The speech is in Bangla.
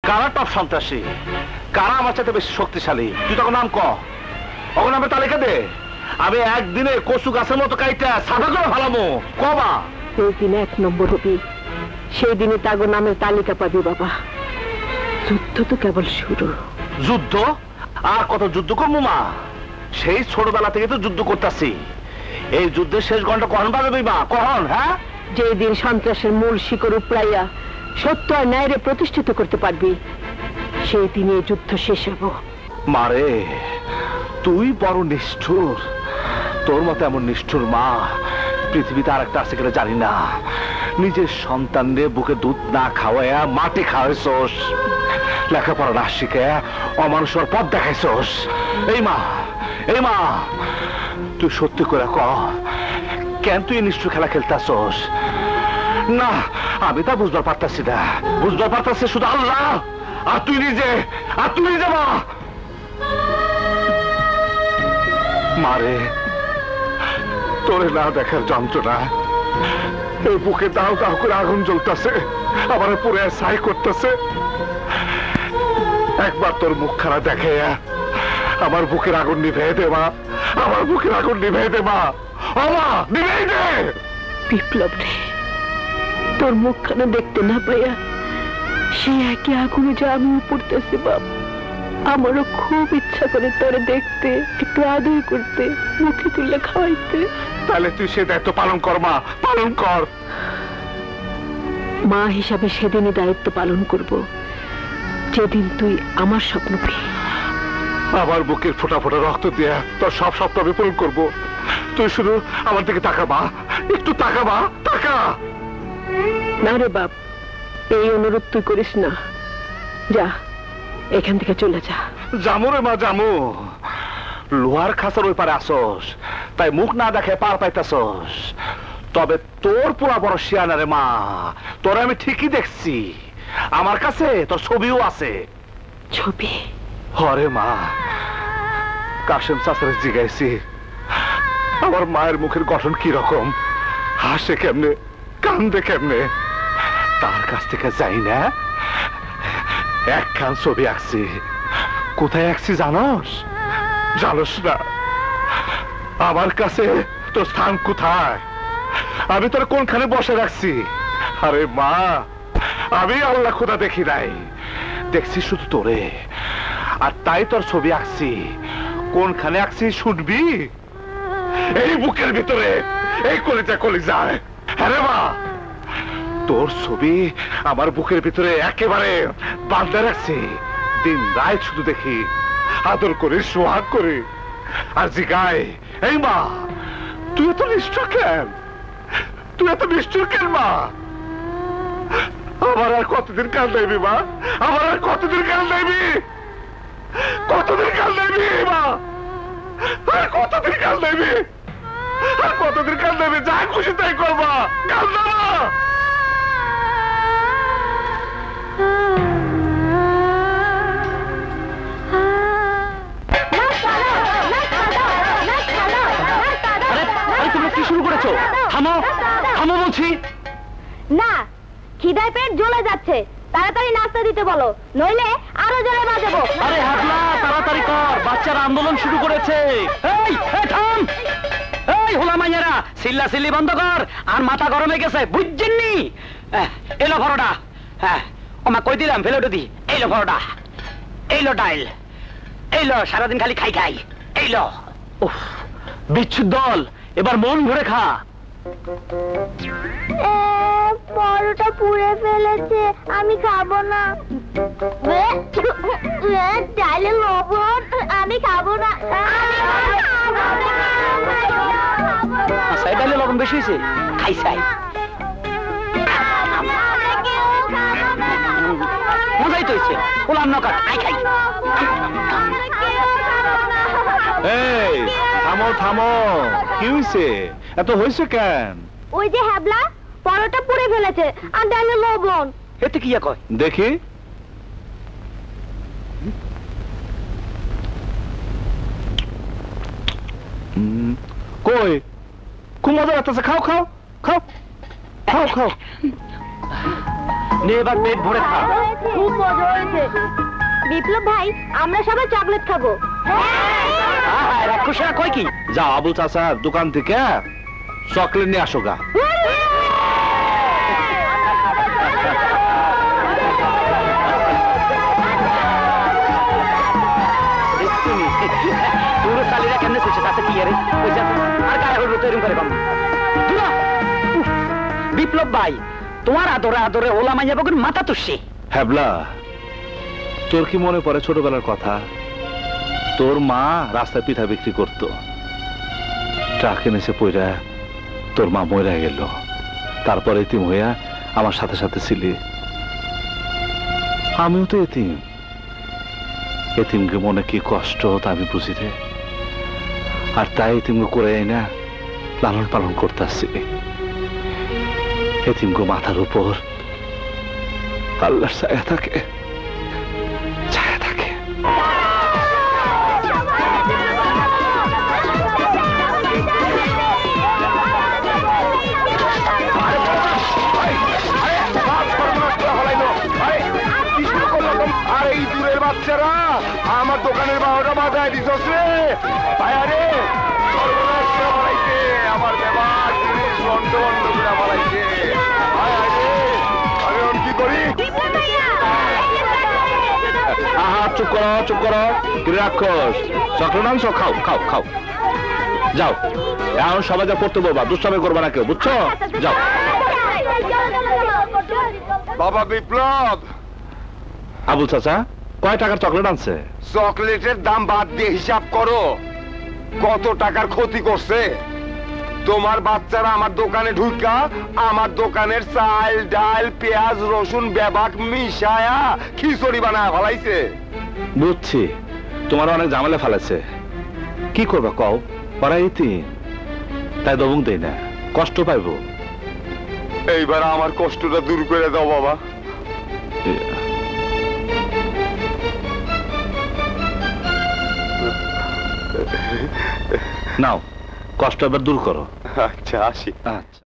কারা টপ সন্ত্রাসী, কারা আমার চাইতে বেশি শক্তিশালী, তুই তখন নাম ক, তখন নামের তালিকা দে। আমি একদিনে কচু গাছের মতো কাইটা সাদা করে ফেলামো, কবা? সেই দিনে 1 নম্বর হবি, সেই দিনে তাগো নামের তালিকা পাবি বাবা। যুদ্ধ তো কেবল শুরু। যুদ্ধ? আর কত যুদ্ধ করবো মা? সেই ছোটবেলা থেকে তো যুদ্ধ করতেছি। এই যুদ্ধের শেষ ঘন্টা কখন বাজাবি মা, কখন? হ্যাঁ, যেদিন সন্ত্রাসের মূল শিকড় উপড়াইয়া সত্য আর ন্যায়রে প্রতিষ্ঠিত করতে পারবি, সেই দিনে যুদ্ধ শেষ হব। মারে তুই বড় নিষ্ঠুর, তোর মতো এমন নিষ্ঠুর মা পৃথিবীতে আর একটা আছে কিনা জানি না। নিজের সন্তানরে বুকে দুধ না খাওয়াইয়া মাটি খাওয়াইছস, লেখাপড়া না শিখে অমানুষের পথ দেখাইছস। এই মা, এই মা, তুই সত্যি করে ক, কেন তুই নিষ্ঠুর খেলা খেলতেছস? না, আমি তা বুঝবার পারতাছি না, বুঝবার পারতাছি শুধু আল্লাহ আর তুই নিজে, আর তুই নিজে। মা, মারে তোরে না দেখার যন্ত্রণা, এই বুকে দাও দাও করে আগুন জ্বলতেছে, আবার পুরে ছাই করতেছে। একবার তোর মুখখানা দেখে আমার বুকের আগুন নিভে দে মা, আমার বুকের আগুন নিভে দে মা, ও মা, নিভে দে। বিপ্লব রে, তোর মুখখানা দেখতে না পাইয়া সে একই আগুনে যে আমি পড়তেছি বাপ। আমারও খুব ইচ্ছা করে তোরে দেখতে, একটু আদর করতে, মুখে তুলে খাওয়াইতে। তাহলে তুই সে দায়িত্ব পালন কর মা, পালন কর। মা হিসাবে সেদিনই দায়িত্ব পালন করব যেদিন তুই আমার স্বপ্ন পেয়ে। আমার বুকের ফোটা ফোটা রক্ত দিয়ে তোর সব স্বপ্ন আমি পূরণ করবো। তুই শুধু আমার দিকে তাকাবা, একটু তাকাবা, তাকা। না রে বাপ, এই অনুরোধ তুই করিস না, যা এখান থেকে চলে যা। জামু রে মা, জামু। লোহার খাঁচার ওই পারে আসস, তাই মুখ না দেখে পার পাইতেছস। তবে তোর পুরা বড় শিয়ানা রে মা, তোর আমি ঠিকই দেখছি, আমার কাছে তোর ছবিও আছে। ছবি? হরে মা, কাশেম চাচারে জিগাইছি আমার মায়ের মুখের গঠন কি রকম, হাসে কেমনে, কান্দে কেমনে। তার কাছ থেকে যাই না, একখান ছবি আঁকছি। কোথায় আঁকছি জানোস? জানোস না? আমার কাছে তোর স্থান কোথায়, আমি তোর কোনখানে বসে রাখছি। আরে মা, আমি আল্লাহ খোদা দেখি নাই, দেখছি শুধু তোরে, আর তাই তোর ছবি আঁকছি। কোনখানে আঁকছি শুনবি? এই বুকের ভিতরে, এই কলিজা কলিজায়। হ্যাঁ রে মা, তোর ছবি আমার বুকের ভিতরে একেবারে বাঁধা রাখছি। দিন রাত শুধু দেখি, আদর করে, সোহাগ করে, আর জিগায়, এই মা তুই এত নিষ্ঠুর কেন, তুই এত নিষ্ঠুর কেন মা? আমার আর কতদিন কাল দেবি মা, আমার আর কতদিন কাল দেবি, কতদিন কাল দেবি মা, আর কতদিন কাল দেবি, আর কতদিন কাল দেবি? যা খুশি তাই করবা, কাল দেবা। তোমরা কি শুরু করেছো? থামো, থামো বলছি। না, খিদায় পেট জ্বলে যাচ্ছে, তাড়াতাড়ি নাস্তা দিতে বলো, নইলে আরো জোরে বাজাবো। আরে হাবলা, তাড়াতাড়ি কর, বাচ্চারা আন্দোলন শুরু করেছে। এই থাম, এই হোলা মাইয়ারা, সিল্লা সিল্লি বন্ধ কর, আর মাথা গরমে গেছে, বুঝছেননি? এলো ভরোটা, হ্যাঁ ওমা কই দিলাম, ফেলে উঠে দি। এইলো ভরোটা, এইলো ডাইল, এইলো সারাদিন খালি খাই খাই, এইলো। উফ, বিচ্ছুর দল, এবার মন ভরে খা। পরোটা পুড়ে ফেলেছে, আমি খাবো না। ডালে লবণ, আমি খাবো না। ডালে লবণ বেশি হয়েছে, খাই চাই। মজাই তো হয়েছে, ওলাম নকাট, খাই খাই। এই থামো থামো, কি হয়েছে, এত হয়েছে কেন? ওই যে হ্যাবলা, পরোটা পুড়ে ফেলেছে, আর ডালে লবণ। এতে কি কয় দেখি? কই, খুব মজা লাগতেছে, খাও খাও খাও খাও খাও। নে এবার পেট ভরে খা। খুব মজা হয়েছে। বিপ্লব ভাই, আমরা সবাই চকলেট খাবো। রাক্ষসরা কয় কি? যা আবুল চাচার দোকান থেকে চকলেট নিয়ে আসো গা। পুরো শালিরা কেমনে শুনছে তাতে কি আরে আর গায়ে হলুদ তৈরি করে কম। বিপ্লব ভাই, তোমার আদরে আদরে ওলা মাইয়া বকুন মাথা তুষে। হ্যাবলা, তোর কি মনে পড়ে ছোটবেলার কথা? তোর মা রাস্তায় পিঠা বিক্রি করতো, ট্রাকে নিচে পইরা তোর মা মরে গেল। তারপরে এতিম হইয়া আমার সাথে সাথে ছিলি। আমিও তো এতিম। এতিমকে মনে কি কষ্ট তা আমি বুঝি রে। আর তাই এতিমকে করে না লালন পালন করতে আসছি। এতিমকে মাথার উপর আল্লাহর ছায়া থাকে, ছায়া থাকে। আর এই দূরের বাচ্চারা আমার দোকানের বারোটা বাজায় দিছস রে ভাইয়া রে। সর্বনাশ করে বানাইছে আমার ব্যাপার, জিনিস বন্ধ বন্ধ করে বানাইছে ভাইয়া রে। আমি এখন কি করি? আহা, চুপ করো চুপ করো, কি রাক্ষস? চকলেট আনছো, খাও খাও খাও। যাও, এখন সবাই যা পড়তে বলবা, দুষ্টামি করবা না কেউ, বুঝছো? যাও। বাবা বিপ্লব, আবুল চাচা কয় টাকার চকলেট আনছে? চকলেটের দাম বাদ দিয়ে হিসাব করো কত টাকার ক্ষতি করছে। তোমার বাচ্চারা আমার দোকানে ঢুকা আমার দোকানের চাল ডাল পেঁয়াজ রসুন বেবাক মিশায়া খিচুড়ি বানায় ফেলাইছে। বুঝছি, তোমার অনেক ঝামেলা ফেলেছে। কি করবা কও? ওরা এতিম, তাই দবং দেই না, কষ্ট পাইবো। এইবার আমার কষ্টটা দূর করে দাও বাবা। নাও, কষ্ট এবার দূর করো। আচ্ছা, আসি। আচ্ছা।